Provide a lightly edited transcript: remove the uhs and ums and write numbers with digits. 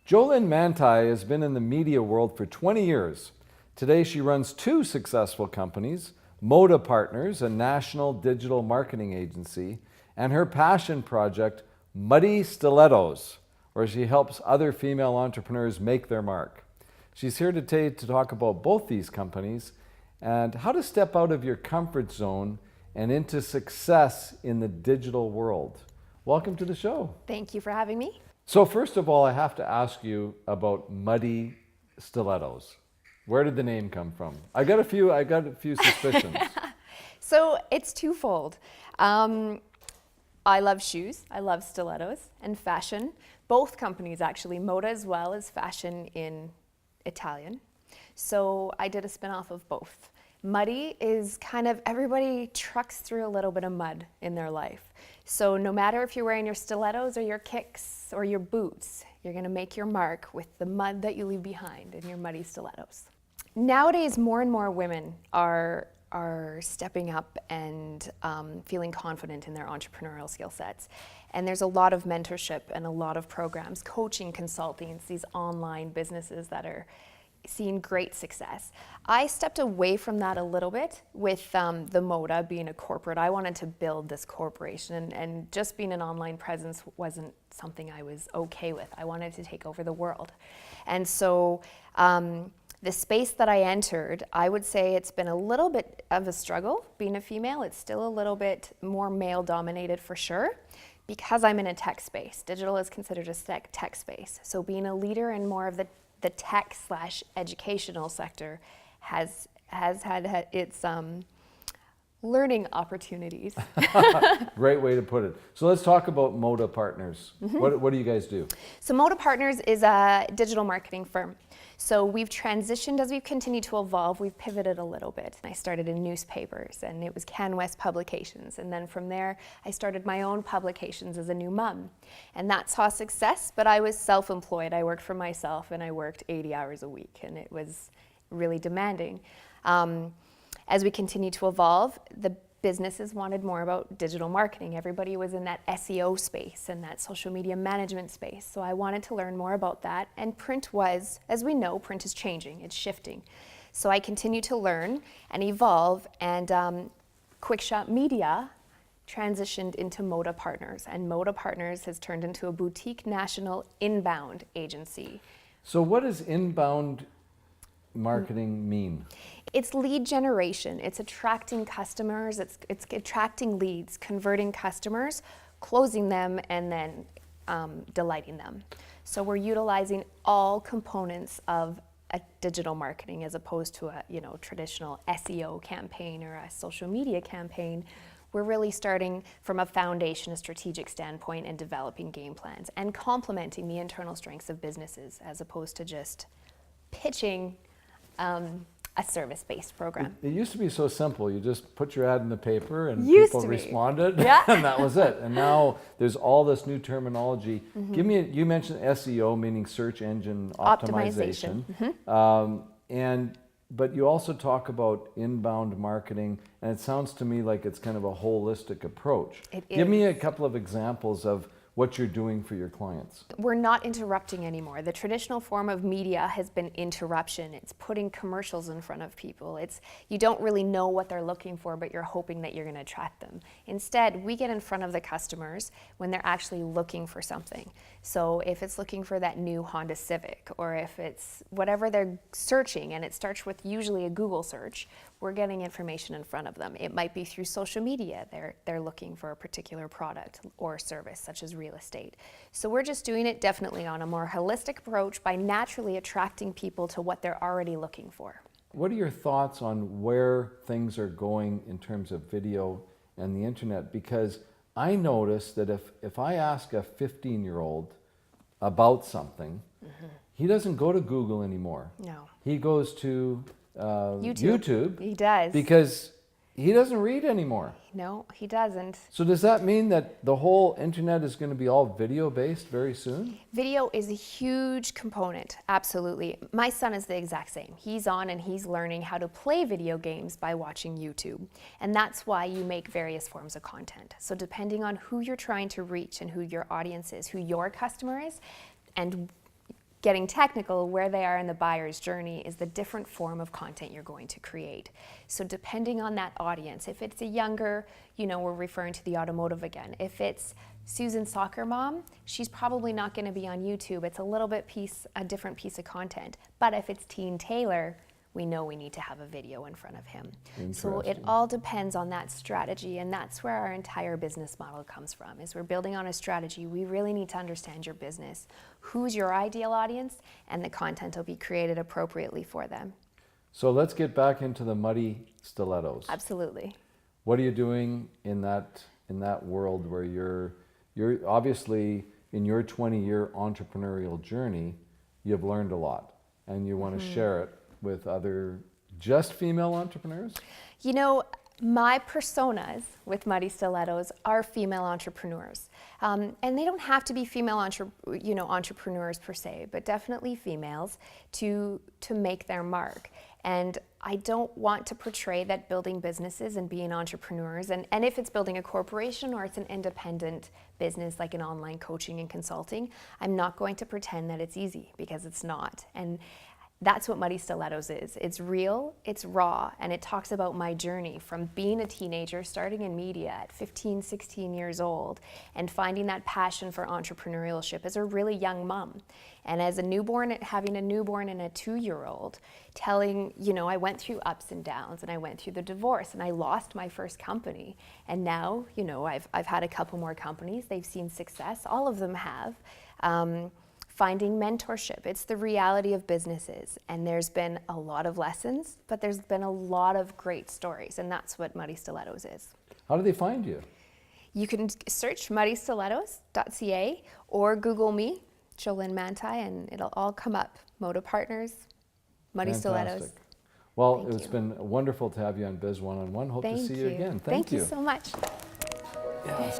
GeoLyn Mantei has been in the media world for 20 years. Today she runs two successful companies, Moda Partners, a national digital marketing agency, and her passion project, Muddy Stilettos, where she helps other female entrepreneurs make their mark. She's here today to talk about both these companies and how to step out of your comfort zone and into success in the digital world. Welcome to the show. Thank you for having me. So first of all, I have to ask you about Muddy Stilettos. Where did the name come from? I got a few suspicions. So it's twofold. I love shoes, I love stilettos, and fashion. Both companies actually, Moda as well as fashion in Italian. So I did a spin-off of both. Muddy is kind of, everybody trucks through a little bit of mud in their life. So no matter if you're wearing your stilettos or your kicks or your boots, you're gonna make your mark with the mud that you leave behind in your muddy stilettos. Nowadays, more and more women are stepping up and feeling confident in their entrepreneurial skill sets. And there's a lot of mentorship and a lot of programs, coaching consultings, these online businesses that are seeing great success. I stepped away from that a little bit with the Moda being a corporate. I wanted to build this corporation and just being an online presence wasn't something I was okay with. I wanted to take over the world. And so the space that I entered, I would say it's been a little bit of a struggle being a female. It's still a little bit more male dominated for sure, because I'm in a tech space. Digital is considered a tech space. So being a leader in more of the tech/educational sector has had its learning opportunities. Great way to put it. So let's talk about Moda Partners. Mm-hmm. What do you guys do? So Moda Partners is a digital marketing firm. So we've transitioned as we've continued to evolve, we've pivoted a little bit. I started in newspapers and it was CanWest Publications. And then from there, I started my own publications as a new mom. And that saw success, but I was self-employed. I worked for myself and I worked 80 hours a week and it was really demanding. As we continued to evolve, the businesses wanted more about digital marketing. Everybody was in that SEO space and that social media management space. So I wanted to learn more about that. And print was, as we know, print is changing, it's shifting. So I continued to learn and evolve, and Quickshot Media transitioned into Moda Partners. And Moda Partners has turned into a boutique national inbound agency. So what does inbound marketing mean? It's lead generation. It's attracting customers. It's attracting leads, converting customers, closing them, and then delighting them. So we're utilizing all components of a digital marketing as opposed to a traditional SEO campaign or a social media campaign. We're really starting from a foundation, a strategic standpoint, and developing game plans and complementing the internal strengths of businesses as opposed to just pitching a service-based program. It used to be so simple. You just put your ad in the paper and people responded, yeah. And that was it. And now there's all this new terminology. Mm-hmm. You mentioned SEO, meaning search engine optimization. Mm-hmm. But you also talk about inbound marketing, and it sounds to me like it's kind of a holistic approach. Give me a couple of examples of what you're doing for your clients. We're not interrupting anymore. The traditional form of media has been interruption. It's putting commercials in front of people. You don't really know what they're looking for, but you're hoping that you're going to attract them. Instead, we get in front of the customers when they're actually looking for something. So if it's looking for that new Honda Civic, or if it's whatever they're searching, and it starts with usually a Google search, we're getting information in front of them. It might be through social media. They're looking for a particular product or service, such as real estate. So we're just doing it definitely on a more holistic approach by naturally attracting people to what they're already looking for. What are your thoughts on where things are going in terms of video and the internet? Because I notice that if I ask a 15-year-old about something, he doesn't go to Google anymore. No. He goes to YouTube. He does. Because he doesn't read anymore. No, he doesn't. So does that mean that the whole internet is going to be all video based very soon? Video is a huge component, absolutely. My son is the exact same. He's on and he's learning how to play video games by watching YouTube. And that's why you make various forms of content. So depending on who you're trying to reach and who your audience is, who your customer is, and getting technical, where they are in the buyer's journey is the different form of content you're going to create. So depending on that audience, if it's a younger, we're referring to the automotive again. If it's Susan's soccer mom, she's probably not going to be on YouTube. It's a little bit a different piece of content. But if it's Teen Taylor, we know we need to have a video in front of him. So it all depends on that strategy, and that's where our entire business model comes from. Is we're building on a strategy. We really need to understand your business, who's your ideal audience, and the content will be created appropriately for them. So let's get back into the muddy stilettos. Absolutely. What are you doing in that world where you're obviously in your 20-year entrepreneurial journey, you've learned a lot, and you want to share it with other just female entrepreneurs? My personas with Muddy Stilettos are female entrepreneurs. And they don't have to be female entrepreneurs per se, but definitely females to make their mark. And I don't want to portray that building businesses and being entrepreneurs, and if it's building a corporation or it's an independent business like an online coaching and consulting, I'm not going to pretend that it's easy, because it's not. And that's what Muddy Stilettos is. It's real, it's raw, and it talks about my journey from being a teenager, starting in media at 15, 16 years old, and finding that passion for entrepreneurship as a really young mom. And as a newborn, having a newborn and a 2-year-old, I went through ups and downs, and I went through the divorce, and I lost my first company. And now, I've had a couple more companies. They've seen success. All of them have. Finding mentorship. It's the reality of businesses. And there's been a lot of lessons, but there's been a lot of great stories. And that's what Muddy Stilettos is. How do they find you? You can search muddystilettos.ca or Google me, GeoLyn Mantei, and it'll all come up. Moda Partners, Muddy Stilettos. Well, it's been wonderful to have you on Biz One-on-One. Hope to see you again. Thank you so much. Yes.